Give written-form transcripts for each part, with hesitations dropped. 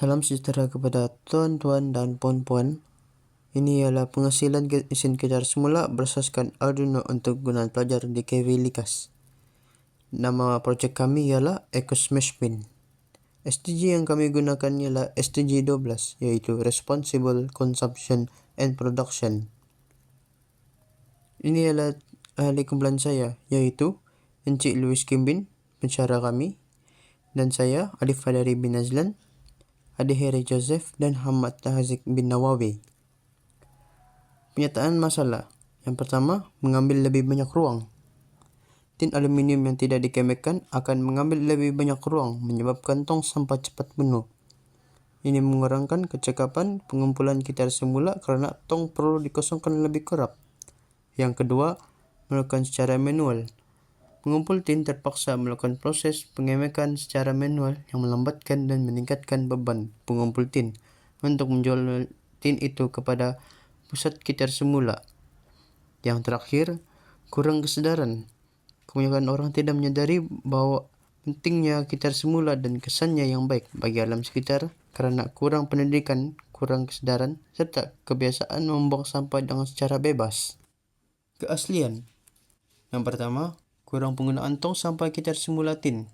Salam sejahtera kepada tuan-tuan dan puan-puan. Ini ialah penghasilan mesin kejar semula berasaskan Arduino untuk gunaan pelajar di KV Likas. Nama projek kami ialah EcoSmashPin. SDG yang kami gunakan ialah SDG 12, iaitu Responsible Consumption and Production. Ini ialah ahli kumpulan saya, iaitu Encik Louis Kimbin, pensyarah kami, dan saya, Alif Fadari bin Azlan, Adi Heri Joseph, dan Hamad Tahazik bin Nawawi. Penyataan masalah. Yang pertama, mengambil lebih banyak ruang. Tin aluminium yang tidak dikemetkan akan mengambil lebih banyak ruang, menyebabkan tong sampah cepat penuh. Ini mengurangkan kecekapan pengumpulan kitar semula kerana tong perlu dikosongkan lebih kerap. Yang kedua, melakukan secara manual. Pengumpul tin terpaksa melakukan proses pengemekan secara manual yang melambatkan dan meningkatkan beban pengumpul tin untuk menjual tin itu kepada pusat kitar semula. Yang terakhir, kurang kesedaran. Kebanyakan orang tidak menyadari bahawa pentingnya kitar semula dan kesannya yang baik bagi alam sekitar kerana kurang pendidikan, kurang kesedaran serta kebiasaan membuang sampah dengan secara bebas. Keaslian. Yang pertama, kurang penggunaan tong sampah kitar semula tin.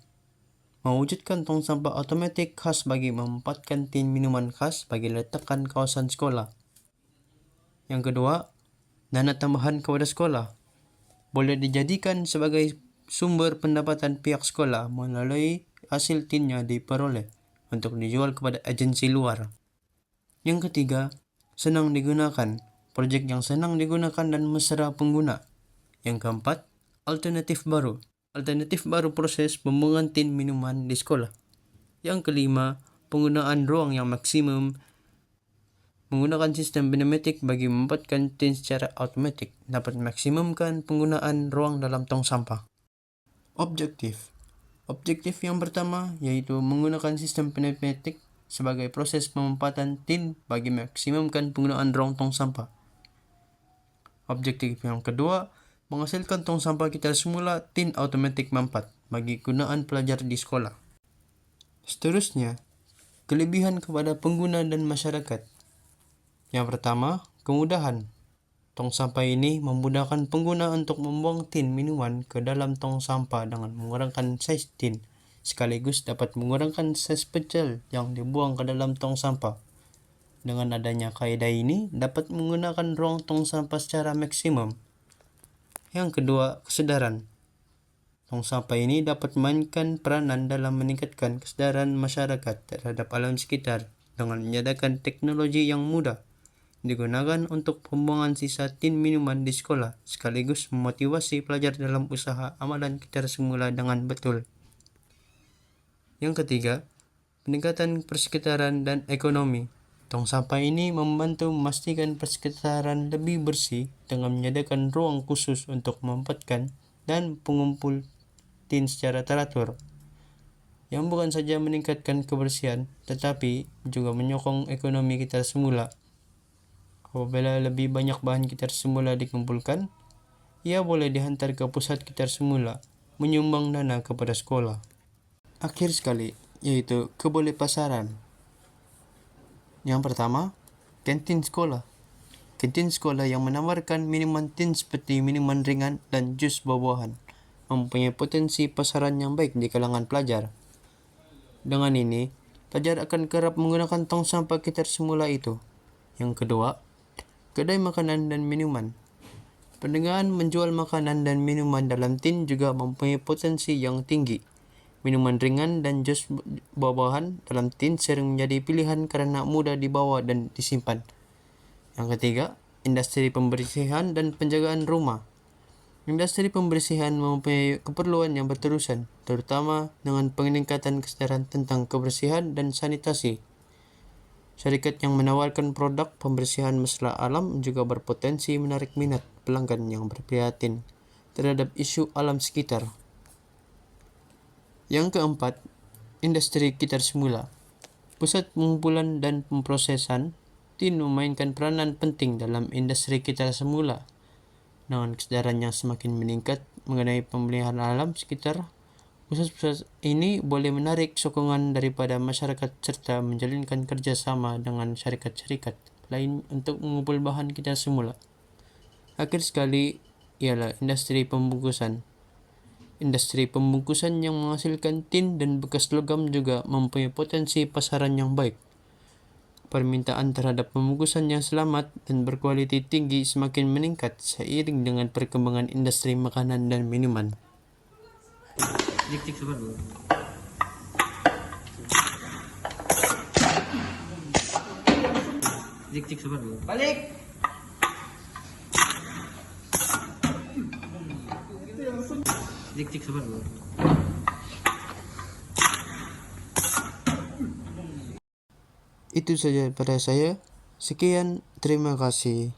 Mewujudkan tong sampah automatik khas bagi menempatkan tin minuman khas bagi letakkan kawasan sekolah. Yang kedua, dana tambahan kepada sekolah. Boleh dijadikan sebagai sumber pendapatan pihak sekolah melalui hasil tin yang diperoleh untuk dijual kepada agensi luar. Yang ketiga, senang digunakan. Projek yang senang digunakan dan mesra pengguna. Yang keempat, alternatif baru. Alternatif baru proses pembuangan tin minuman di sekolah. Yang kelima, penggunaan ruang yang maksimum. Menggunakan sistem pneumatik bagi membuatkan tin secara automatik dapat maksimumkan penggunaan ruang dalam tong sampah. Objektif. Objektif yang pertama iaitu menggunakan sistem pneumatik sebagai proses pemanfaatan tin bagi maksimumkan penggunaan ruang tong sampah. Objektif yang kedua, menghasilkan tong sampah kitar semula tin automatik manfaat bagi gunaan pelajar di sekolah. Seterusnya, kelebihan kepada pengguna dan masyarakat. Yang pertama, kemudahan. Tong sampah ini memudahkan pengguna untuk membuang tin minuman ke dalam tong sampah dengan mengurangkan saiz tin, sekaligus dapat mengurangkan saiz pecel yang dibuang ke dalam tong sampah. Dengan adanya kaedah ini, dapat menggunakan ruang tong sampah secara maksimum. Yang kedua, kesedaran. Tong sampah ini dapat memainkan peranan dalam meningkatkan kesedaran masyarakat terhadap alam sekitar dengan menyediakan teknologi yang mudah digunakan untuk pembuangan sisa tin minuman di sekolah, sekaligus memotivasi pelajar dalam usaha amalan kitar semula dengan betul. Yang ketiga, peningkatan persekitaran dan ekonomi. Tong sampah ini membantu memastikan persekitaran lebih bersih dengan menyediakan ruang khusus untuk menempatkan dan pengumpul tin secara teratur, yang bukan saja meningkatkan kebersihan tetapi juga menyokong ekonomi kitar semula. Apabila lebih banyak bahan kitar semula dikumpulkan, ia boleh dihantar ke pusat kitar semula, menyumbang dana kepada sekolah. Akhir sekali, iaitu kebolehpasaran. Yang pertama, kantin sekolah. Kantin sekolah yang menawarkan minuman tin seperti minuman ringan dan jus buah-buahan mempunyai potensi pasaran yang baik di kalangan pelajar. Dengan ini, pelajar akan kerap menggunakan tong sampah kitar semula itu. Yang kedua, kedai makanan dan minuman. Perniagaan menjual makanan dan minuman dalam tin juga mempunyai potensi yang tinggi. Minuman ringan dan jus buah-buahan dalam tin sering menjadi pilihan kerana mudah dibawa dan disimpan. Yang ketiga, industri pembersihan dan penjagaan rumah. Industri pembersihan mempunyai keperluan yang berterusan, terutama dengan peningkatan kesedaran tentang kebersihan dan sanitasi. Syarikat yang menawarkan produk pembersihan mesra alam juga berpotensi menarik minat pelanggan yang berprihatin terhadap isu alam sekitar. Yang keempat, industri kitar semula. Pusat pengumpulan dan pemprosesan tin memainkan peranan penting dalam industri kitar semula. Dengan kesedaran yang semakin meningkat mengenai pemeliharaan alam sekitar, Pusat-pusat ini boleh menarik sokongan daripada masyarakat serta menjalinkan kerjasama dengan syarikat-syarikat lain untuk mengumpul bahan kita semula. Akhir sekali ialah industri pembungkusan. Industri pembungkusan yang menghasilkan tin dan bekas logam juga mempunyai potensi pasaran yang baik. Permintaan terhadap pembungkusan yang selamat dan berkualiti tinggi semakin meningkat seiring dengan perkembangan industri makanan dan minuman. Cik sabar bro. Cik sabar bro. Balik. Cik sabar bro. Itu saja pada saya. Sekian, terima kasih.